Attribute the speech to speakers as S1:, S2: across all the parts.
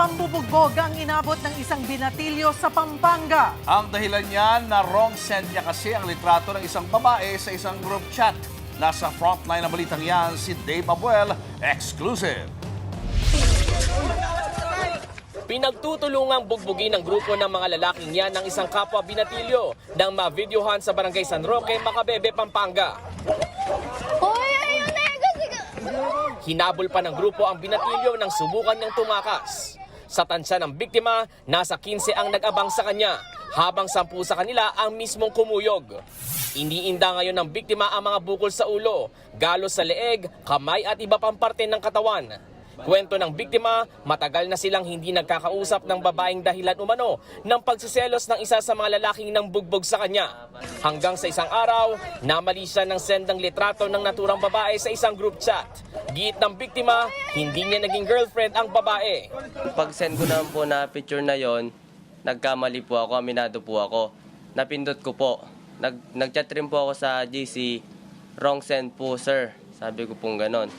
S1: Pambubugbog ang inabot ng isang binatilyo sa Pampanga.
S2: Ang dahilan niyan na wrong send niya kasi ang litrato ng isang babae sa isang group chat. Nasa frontline ng balitang yan si Dave Abuel, exclusive.
S3: Pinagtutulungang bugbugin ng grupo ng mga lalaking yan ng isang kapwa binatilyo nang ma-videohan sa Barangay San Roque, Macabebe, Pampanga. Hinabol pa ng grupo ang binatilyo nang subukan niyang tumakas. Sa tansya ng biktima, nasa 15 ang nag-abang sa kanya, habang 10 sa kanila ang mismong kumuyog. Iniinda ngayon ng biktima ang mga bukol sa ulo, galos sa leeg, kamay at iba pang parte ng katawan. Kwento ng biktima, matagal na silang hindi nagkakausap ng babaeng dahilan umano ng pagsiselos ng isa sa mga lalaking nang bugbog sa kanya. Hanggang sa isang araw, namali siya ng sendang litrato ng naturang babae sa isang group chat. Giit ng biktima, hindi niya naging girlfriend ang babae.
S4: Pag-send ko naman po na picture na yon, nagkamali po ako, aminado po ako. Napindot ko po. Nag-chat rin po ako sa GC, wrong send po sir. Sabi ko pong ganon.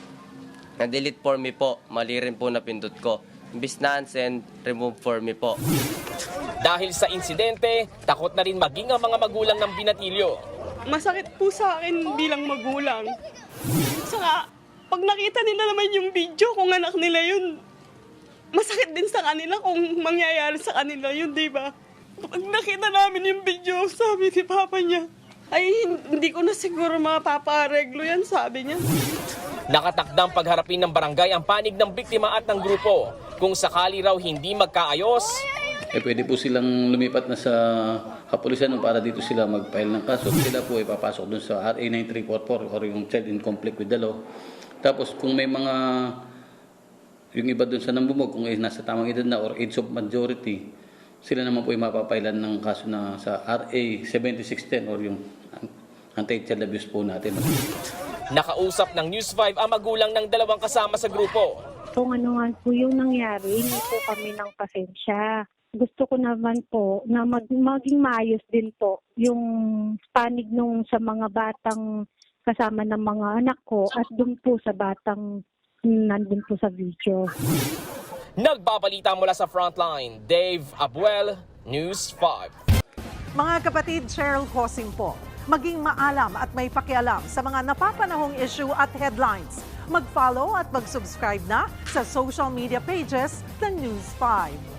S4: Na-delete for me po, mali rin po napindot ko. Imbis na unsend, remove for me po.
S3: Dahil sa insidente, takot na rin maging ang mga magulang ng binatilyo.
S5: Masakit po sa akin bilang magulang. Saka, pag nakita nila naman yung video kung anak nila yun, masakit din sa kanila kung mangyayari sa kanila yun, di ba? Pag nakita namin yung video, sabi ni Papa niya, ay hindi ko na siguro mapapareglo yan, sabi niya.
S3: Nakatakdang pagharapin ng barangay ang panig ng biktima at ng grupo. Kung sakali raw hindi magkaayos,
S6: pwede po silang lumipat na sa kapulisan para dito sila mag-file ng kaso. Sila po ay papasok dun sa RA 9344 or yung child in conflict with the law. Tapos kung may mga, yung iba dun sa nambumog, kung ay nasa tamang edad na or age of majority, sila naman po ay mapapailan ng kaso na sa RA 7610 or yung anti-child abuse po natin.
S3: nakausap ng News 5 ang magulang ng dalawang kasama sa grupo.
S7: Kung ano nga po yung nangyari, hindi po kami ng pasensya. Gusto ko naman po na maging maayos din po yung panig nung sa mga batang kasama ng mga anak ko at dun po sa batang nandun po sa video.
S3: Nagbabalita mula sa Frontline, Dave Abuel, News 5.
S1: Mga kapatid, Cheryl Cosing po. Maging maalam at may pakialam sa mga napapanahong issue at headlines. Mag-follow at mag-subscribe na sa social media pages ng News 5.